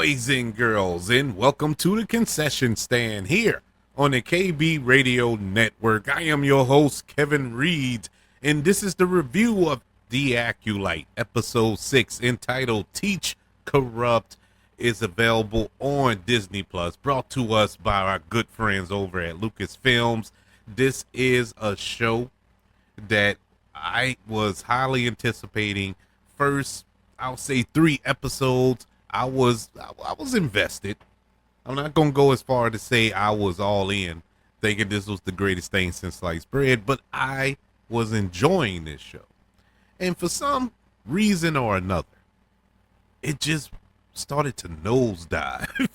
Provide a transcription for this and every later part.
boys and girls, and welcome to the concession stand here on the KB Radio Network. I am your host, Kevin Reed, and this is the review of The Acolyte, Episode 6, entitled Teach Corrupt, is available on Disney Plus, brought to us by our good friends over at Lucasfilms. This is a show that I was highly anticipating. First, I'll say 3 episodes. I was invested. I'm not gonna go as far to say I was all in, thinking this was the greatest thing since sliced bread, but I was enjoying this show. And for some reason or another, it just started to nosedive.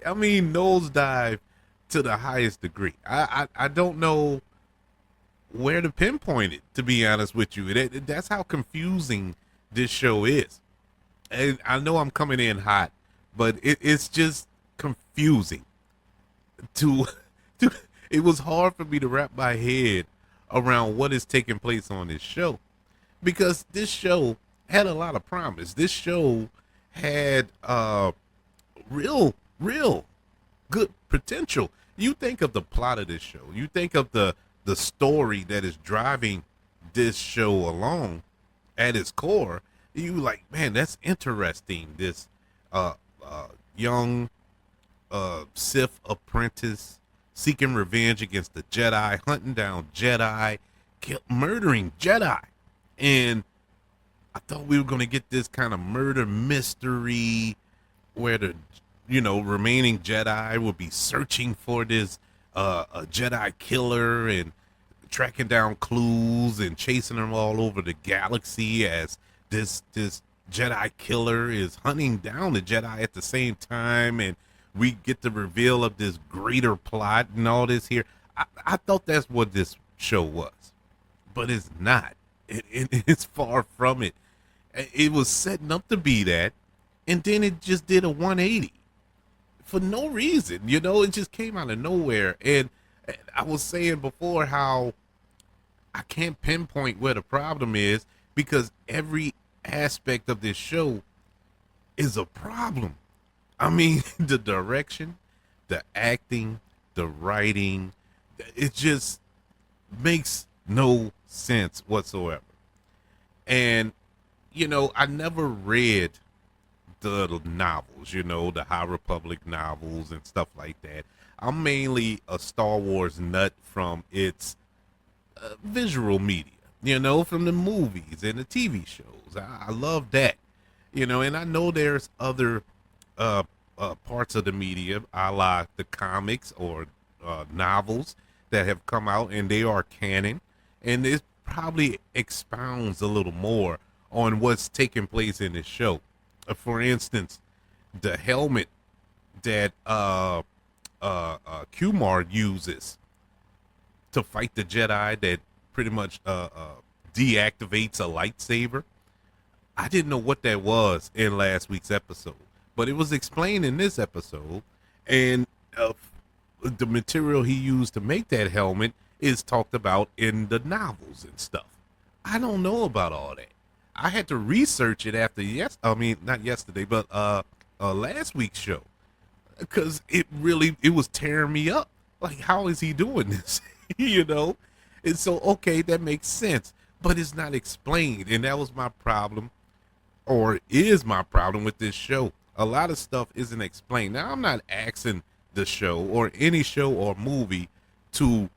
I mean, nosedive to the highest degree. I don't know where to pinpoint it, to be honest with you. That's how confusing this show is. And I know I'm coming in hot, but it's just confusing. It was hard for me to wrap my head around what is taking place on this show, because this show had a lot of promise. This show had real good potential. You think of the plot of this show, you think of the story that is driving this show along at its core. You like, man, that's interesting. This young Sith apprentice seeking revenge against the Jedi, hunting down Jedi, murdering Jedi. And I thought we were going to get this kind of murder mystery where the remaining Jedi would be searching for this a Jedi killer and tracking down clues and chasing them all over the galaxy as this Jedi killer is hunting down the Jedi at the same time, and we get the reveal of this greater plot and all this here. I thought that's what this show was, but it's not. It's far from it. It was setting up to be that, and then it just did a 180 for no reason. It just came out of nowhere. And I was saying before how I can't pinpoint where the problem is, because every aspect of this show is a problem. I mean, the direction, the acting, the writing, it just makes no sense whatsoever. And, I never read the novels, the High Republic novels and stuff like that. I'm mainly a Star Wars nut from its visual media, from the movies and the TV shows. I love that, and I know there's other parts of the media, a la the comics or novels that have come out, and they are canon, and it probably expounds a little more on what's taking place in this show. For instance, the helmet that Kumar uses to fight the Jedi that pretty much deactivates a lightsaber. I didn't know what that was in last week's episode, but it was explained in this episode, and the material he used to make that helmet is talked about in the novels and stuff. I don't know about all that. I had to research it after not yesterday, but last week's show, because it was tearing me up. Like, how is he doing this? And so, okay, that makes sense, but it's not explained. And that was my problem, or is my problem with this show. A lot of stuff isn't explained. Now, I'm not asking the show or any show or movie to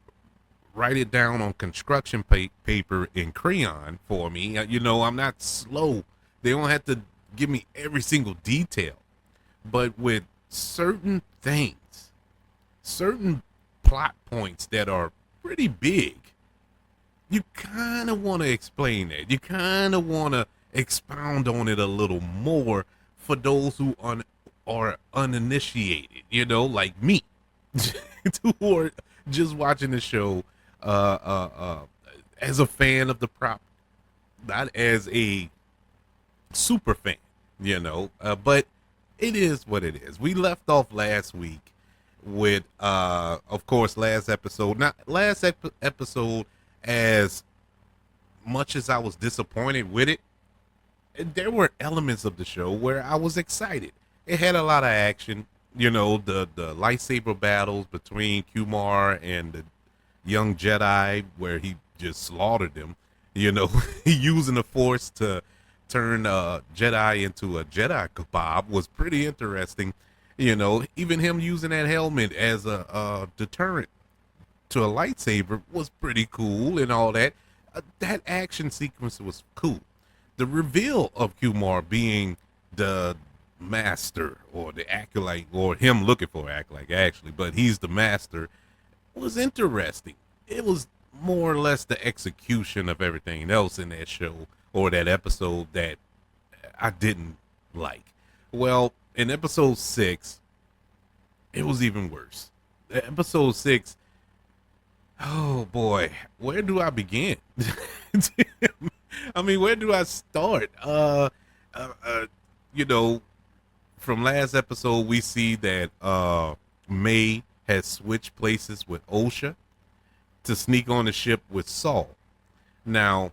write it down on construction paper in crayon for me. I'm not slow. They don't have to give me every single detail. But with certain things, certain plot points that are pretty big, you kind of want to explain that. You kind of want to expound on it a little more for those who are uninitiated, like me, who are just watching the show as a fan of the prop, not as a super fan, but it is what it is. We left off last week with, of course, last episode, as much as I was disappointed with it, there were elements of the show where I was excited. It had a lot of action. You know, the lightsaber battles between Kumar and the young Jedi, where he just slaughtered them. You know, using the Force to turn Jedi into a Jedi kebab was pretty interesting. You know, even him using that helmet as a deterrent to a lightsaber was pretty cool and all that. That action sequence was cool. The reveal of Kumar being the master or the acolyte, or him looking for acolyte actually, but he's the master, was interesting. It was more or less the execution of everything else in that show or that episode that I didn't like. Well, in episode 6, it was even worse. Episode 6, oh boy, where do I begin? I mean, where do I start? Uh, uh you know, from last episode, we see that May has switched places with Osha to sneak on the ship with Saul. Now,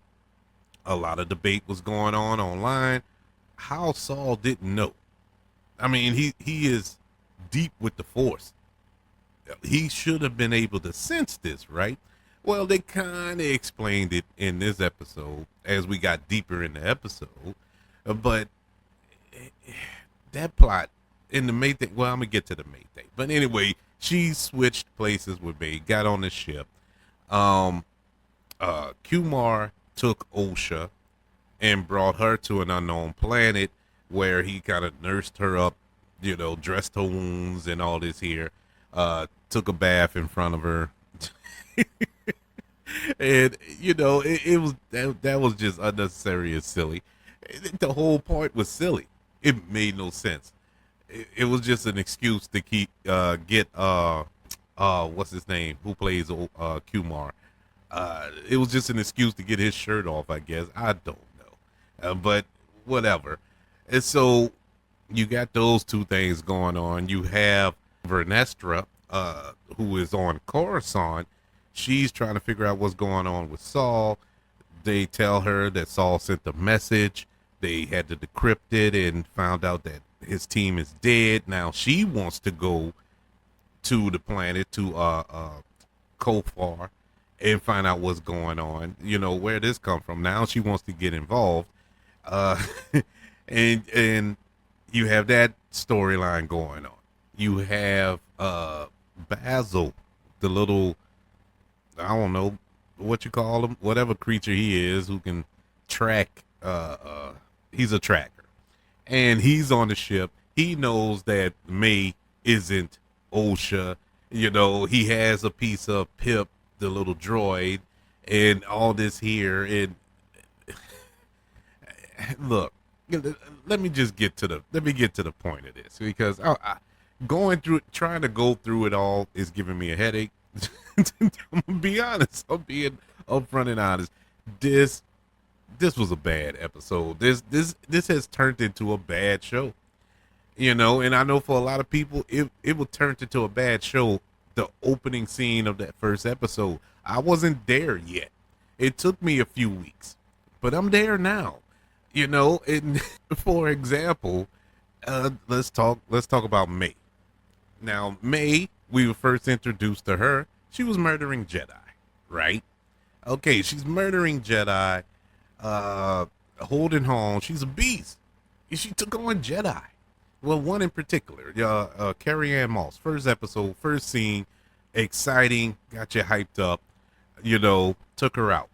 a lot of debate was going on online. How Saul didn't know? I mean, he is deep with the Force. He should have been able to sense this, right? Well, they kind of explained it in this episode as we got deeper in the episode, but that plot in the May thing. Well, I'm gonna get to the May thing, but anyway, she switched places with May, got on the ship. Um, Kumar took Osha and brought her to an unknown planet where he kind of nursed her up, you know, dressed her wounds and all this here. Took a bath in front of her. And you know, it was that was just unnecessary and silly. The whole point was silly. It made no sense. It was just an excuse to keep get what's his name, who plays Kumar. It was just an excuse to get his shirt off, I guess. I don't know, but whatever. And so you got those two things going on. You have Vernestra, who is on Coruscant. She's trying to figure out what's going on with Saul. They tell her that Saul sent a message. They had to decrypt it and found out that his team is dead. Now she wants to go to the planet, to Kofar, and find out what's going on. You know, where this come from. Now she wants to get involved. Uh, and you have that storyline going on. You have Basil, the little, I don't know what you call him, whatever creature he is who can track. He's a tracker, and he's on the ship. He knows that May isn't Osha. You know, he has a piece of Pip, the little droid, and all this here. And look, let me get to the point of this, because going through, trying to go through it all is giving me a headache. I'm gonna be honest. I'm being upfront and honest. This was a bad episode. This has turned into a bad show. You know, and I know for a lot of people, it will turn into a bad show. The opening scene of that first episode, I wasn't there yet. It took me a few weeks, but I'm there now. You know, and for example, let's talk about May. Now, May, we were first introduced to her. She was murdering Jedi, right? Okay, she's murdering Jedi, holding home. She's a beast. She took on Jedi. Well, one in particular, Carrie Ann Moss. First episode, first scene, exciting, got you hyped up. You know, took her out.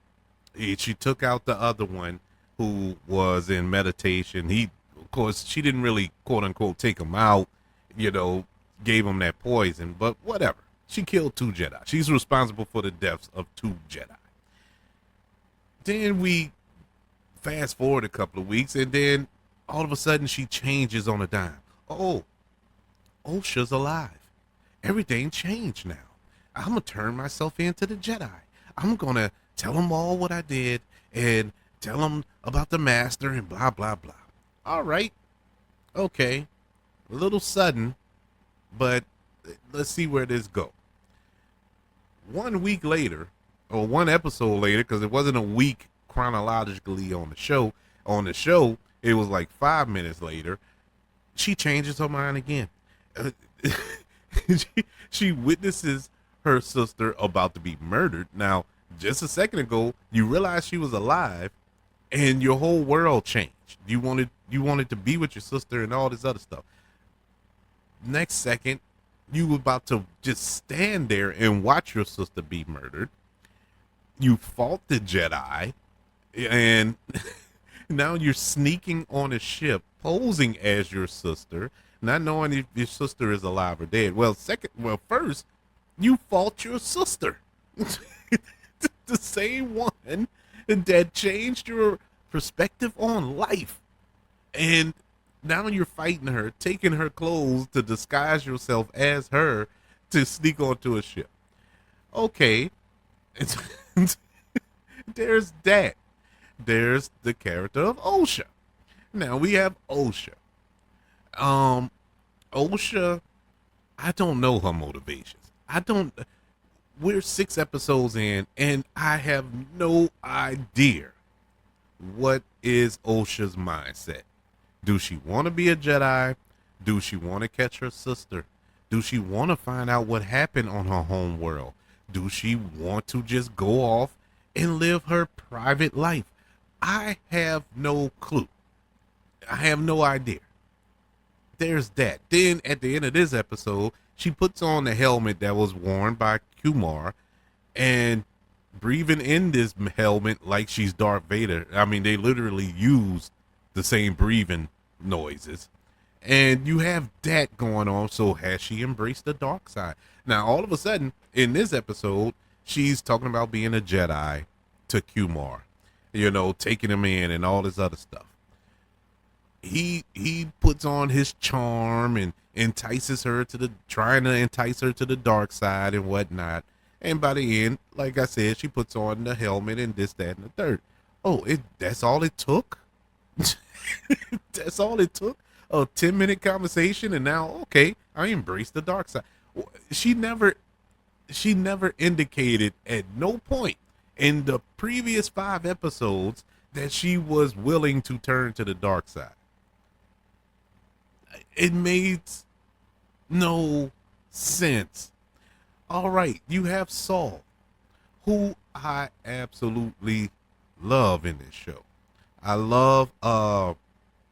She took out the other one who was in meditation. Of course, she didn't really, quote unquote, take him out. You know, gave him that poison, but whatever. She killed 2 Jedi. She's responsible for the deaths of 2 Jedi. Then we fast forward a couple of weeks, and then all of a sudden she changes on a dime. Oh, Osha's alive. Everything changed now. I'm going to turn myself into the Jedi. I'm going to tell them all what I did and tell them about the master and blah, blah, blah. All right. Okay. A little sudden, but let's see where this goes. 1 week later, or 1 episode later, because it wasn't a week chronologically on the show. On the show, it was like 5 minutes later. she changes her mind again. Uh, she witnesses her sister about to be murdered. Now, just a second ago, you realized she was alive, and your whole world changed. You wanted to be with your sister and all this other stuff. Next second, you were about to just stand there and watch your sister be murdered. You fought the Jedi, and now you're sneaking on a ship, posing as your sister, not knowing if your sister is alive or dead. First, you fought your sister, the same one that changed your perspective on life, and now you're fighting her, taking her clothes to disguise yourself as her to sneak onto a ship. Okay, there's that. There's the character of Ausha. Now we have Ausha. Ausha, I don't know her motivations. I don't. We're 6 episodes in, and I have no idea what is Osha's mindset. Do she want to be a Jedi? Do she want to catch her sister? Do she want to find out what happened on her home world? Do she want to just go off and live her private life? I have no clue. I have no idea. There's that. Then at the end of this episode, she puts on the helmet that was worn by Kumar and breathing in this helmet like she's Darth Vader. I mean, they literally used the same breathing noises. And you have that going on. So has she embraced the dark side? Now, all of a sudden, in this episode, she's talking about being a Jedi to Kumar, taking him in and all this other stuff. He puts on his charm and trying to entice her to the dark side and whatnot. And by the end, like I said, she puts on the helmet and this, that, and the third. Oh, that's all it took? That's all it took? A 10-minute conversation, and now, okay, I embrace the dark side. She never indicated at no point in the previous 5 episodes that she was willing to turn to the dark side. It made no sense. All right, you have Saul, who I absolutely love in this show. I love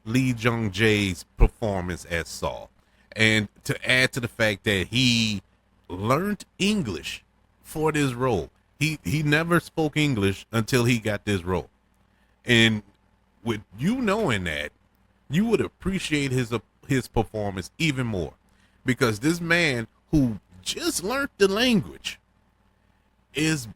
Lee Jung Jae's performance as Saul. And to add to the fact that he learned English for this role. He never spoke English until he got this role. And with you knowing that, you would appreciate his performance even more. Because this man who just learned the language is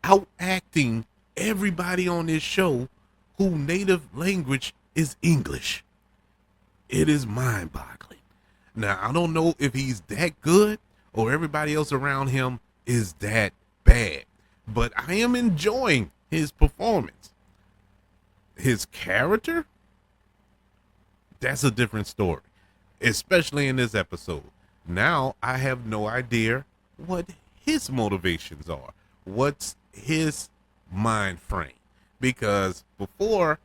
out acting everybody on this show who native language is English. It is mind-boggling. Now, I don't know if he's that good or everybody else around him is that bad, but I am enjoying his performance. His character, that's a different story, especially in this episode. Now, I have no idea what his motivations are. What's his mind frame? Because before,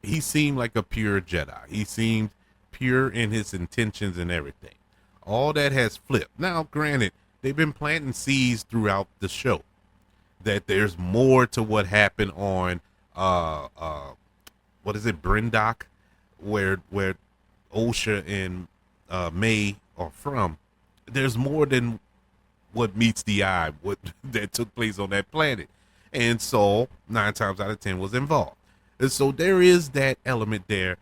he seemed like a pure Jedi. He seemed pure in his intentions and everything. All that has flipped. Now, granted, they've been planting seeds throughout the show that there's more to what happened on what is it, Brindok, where Ausha and May are from. There's more than what meets the eye, what that took place on that planet. And Saul, 9 times out of 10, was involved. And so there is that element there.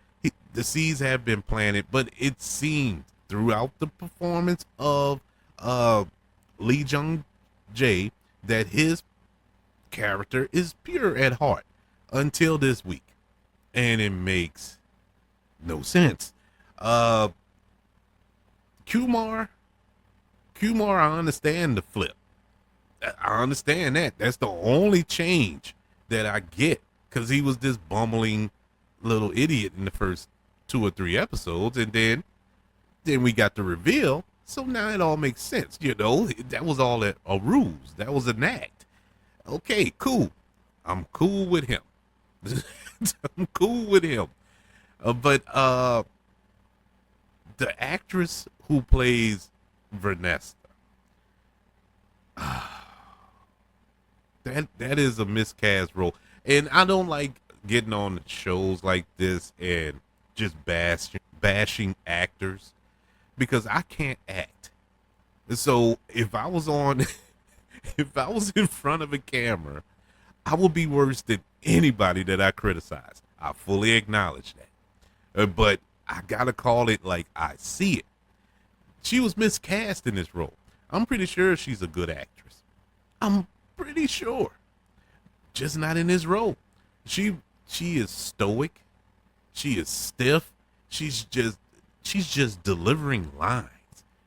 The seeds have been planted, but it seemed throughout the performance of Lee Jung Jae that his character is pure at heart until this week. And it makes no sense. Kumar, I understand the flip. I understand that. That's the only change that I get, because he was this bumbling little idiot in the first 2 or 3 episodes, and then we got the reveal. So now it all makes sense. That was all a ruse. That was an act. Okay, cool. I'm cool with him. I'm cool with him. But the actress who plays Vernesta, that is a miscast role. And I don't like getting on shows like this and just bashing actors because I can't act. So if I was on, if I was in front of a camera, I would be worse than anybody that I criticize. I fully acknowledge that. But I gotta call it like I see it. She was miscast in this role. I'm pretty sure she's a good actress. I'm pretty sure. Just not in this role. She is stoic. She is stiff. She's just delivering lines.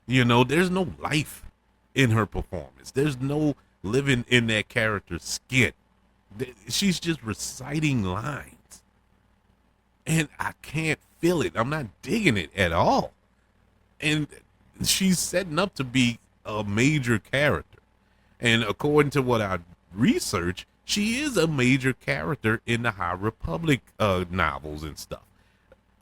You know, there's no life in her performance. There's no living in that character's skin. She's just reciting lines. And I can't feel it. I'm not digging it at all. And she's setting up to be a major character. And according to what I researched, she is a major character in the High Republic novels and stuff.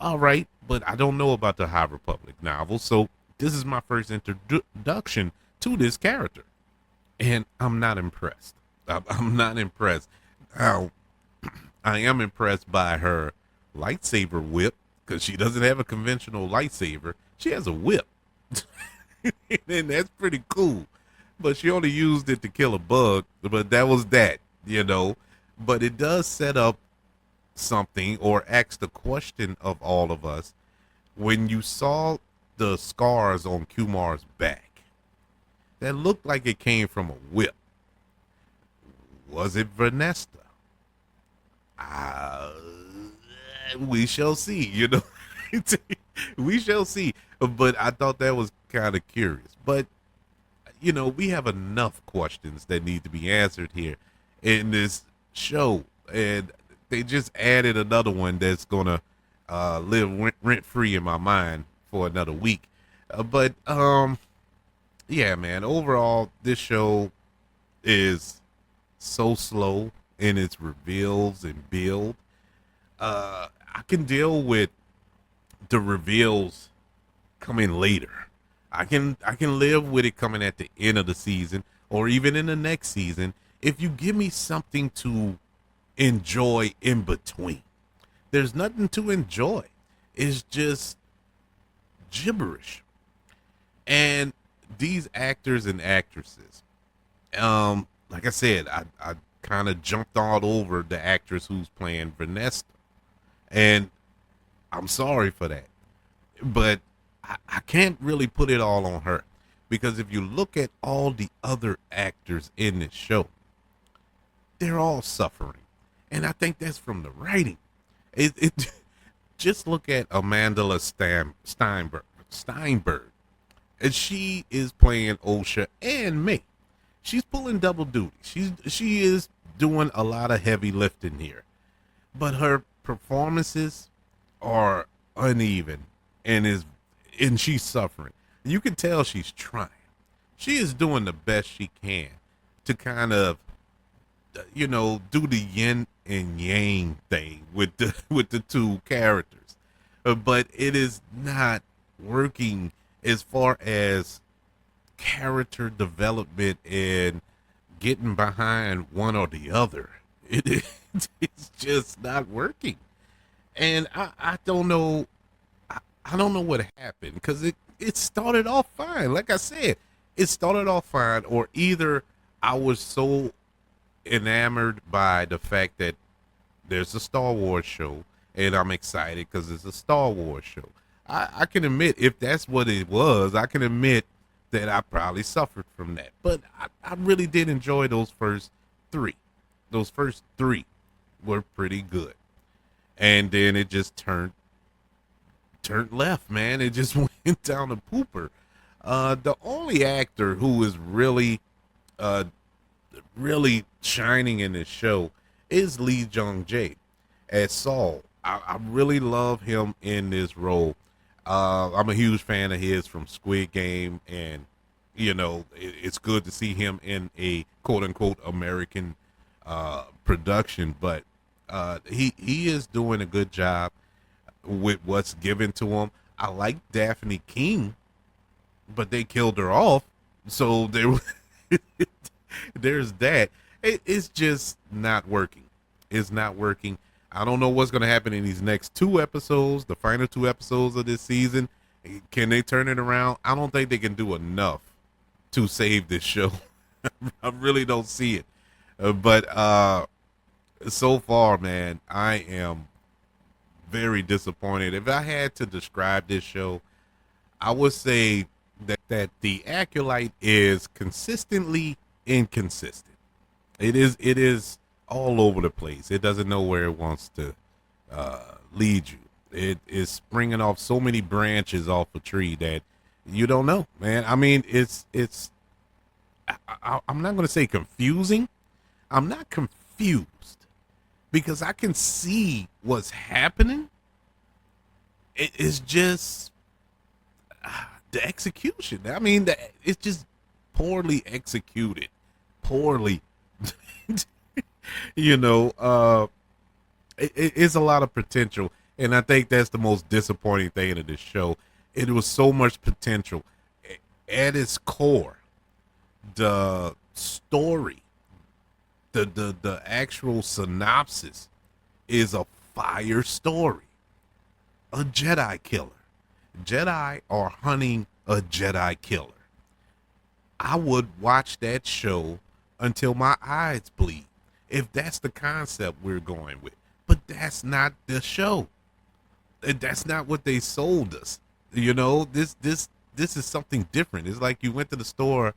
All right, but I don't know about the High Republic novels, so this is my first introduction to this character. And I'm not impressed. I'm not impressed. Now, I am impressed by her lightsaber whip, because she doesn't have a conventional lightsaber. She has a whip. And that's pretty cool. But she only used it to kill a bug, but that was that, you know. But it does set up something, or ask the question of all of us. When you saw the scars on Kumar's back, that looked like it came from a whip. Was it Vernesta? We shall see, you know. We shall see. But I thought that was kind of curious. But, you know, we have enough questions that need to be answered here in this show. And they just added another one that's going to live rent-free in my mind for another week. Yeah, man, overall, this show is so slow in its reveals and build. I can deal with the reveals coming later. I can live with it coming at the end of the season or even in the next season if you give me something to enjoy in between. There's nothing to enjoy. It's just gibberish. And these actors and actresses, like I said, I kind of jumped all over the actress who's playing Vernesta. And I'm sorry for that. But I can't really put it all on her. Because if you look at all the other actors in this show, they're all suffering. And I think that's from the writing. Just look at Amanda Steinberg. And she is playing Ausha and May. She's pulling double duty. She is doing a lot of heavy lifting here. But her performances are uneven and she's suffering. You can tell she's trying. She is doing the best she can to kind of, you know, do the yin and yang thing with the two characters. But it is not working as far as character development and getting behind one or the other. It's just not working. And I don't know. I don't know what happened, because it started off fine. Like I said, it started off fine, or either I was so enamored by the fact that there's a Star Wars show and I'm excited because it's a Star Wars show. I can admit, if that's what it was, I can admit that I probably suffered from that. But I really did enjoy those first three. Those first three were pretty good. And then it just turned left, man. It just went down the pooper. The only actor who is really shining in this show is Lee Jung-jae as Saul. I really love him in this role. I'm a huge fan of his from Squid Game, and you know, it's good to see him in a quote-unquote American production, but he is doing a good job with what's given to him. I like Daphne King, but they killed her off. So there's that. It's just not working. It's not working. I don't know what's going to happen in these next two episodes, the final two episodes of this season. Can they turn it around? I don't think they can do enough to save this show. I really don't see it. But so far, man, I am very disappointed. If I had to describe this show, I would say that the Acolyte is consistently inconsistent. It is all over the place. It doesn't know where it wants to lead you. It is springing off so many branches off a tree that you don't know, man. I mean, I'm not going to say confusing. I'm not confused because I can see what's happening. It's just the execution. I mean, it's just poorly executed. Poorly. you know, it's a lot of potential. And I think that's the most disappointing thing of this show. It was so much potential. At its core, the story, the actual synopsis is a fire story. A Jedi killer. Jedi are hunting a Jedi killer. I would watch that show until my eyes bleed, if that's the concept we're going with. But that's not the show. That's not what they sold us. You know, this is something different. It's like you went to the store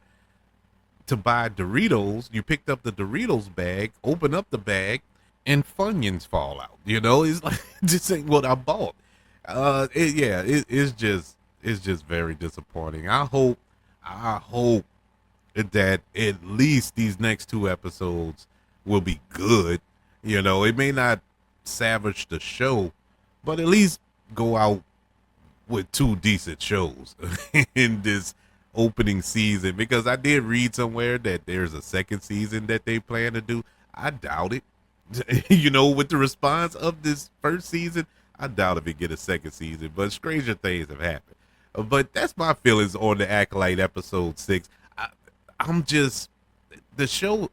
to buy Doritos. You picked up the Doritos bag, open up the bag, and Funyuns fall out. You know, it's like this ain't what I bought. It's just very disappointing. I hope that at least these next two episodes will be good. You know, it may not savage the show, but at least go out with two decent shows in this opening season, because I did read somewhere that there's a second season that they plan to do. I doubt it. You know, with the response of this first season, I doubt if it get a second season, but stranger things have happened. But that's my feelings on the Acolyte episode 6. I'm just, the show,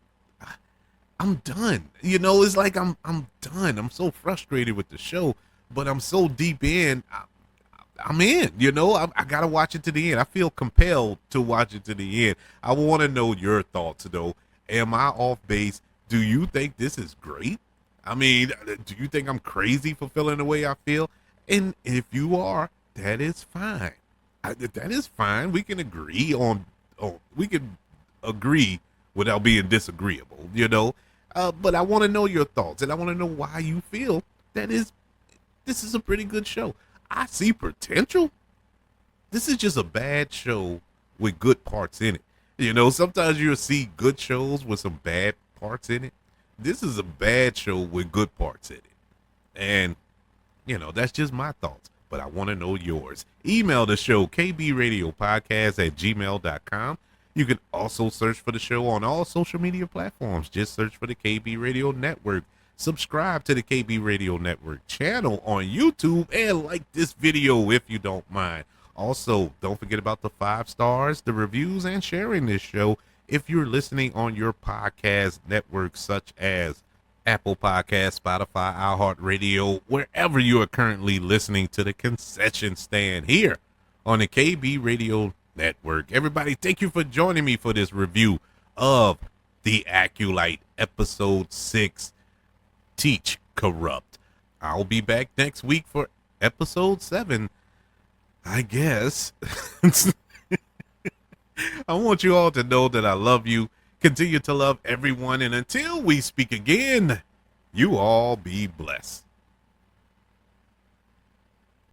I'm done. You know, it's like I'm done. I'm so frustrated with the show, but I'm so deep in. I'm in. You know, I gotta watch it to the end. I feel compelled to watch it to the end. I want to know your thoughts, though. Am I off base? Do you think this is great? I mean, do you think I'm crazy for feeling the way I feel? And if you are, that is fine. That is fine. We can agree on. We can agree without being disagreeable. You know. But I want to know your thoughts, and I want to know why you feel this is a pretty good show. I see potential. This is just a bad show with good parts in it. You know, sometimes you'll see good shows with some bad parts in it. This is a bad show with good parts in it. And, you know, that's just my thoughts. But I want to know yours. Email the show, kbradiopodcast@gmail.com. You can also search for the show on all social media platforms. Just search for the KB Radio Network. Subscribe to the KB Radio Network channel on YouTube and like this video if you don't mind. Also, don't forget about the 5 stars, the reviews, and sharing this show if you're listening on your podcast networks such as Apple Podcasts, Spotify, iHeartRadio, wherever you are currently listening to the concession stand here on the KB Radio Network. Everybody, thank you for joining me for this review of The Acolyte, Episode 6, Teach Corrupt. I'll be back next week for Episode 7, I guess. I want you all to know that I love you. Continue to love everyone. And until we speak again, you all be blessed.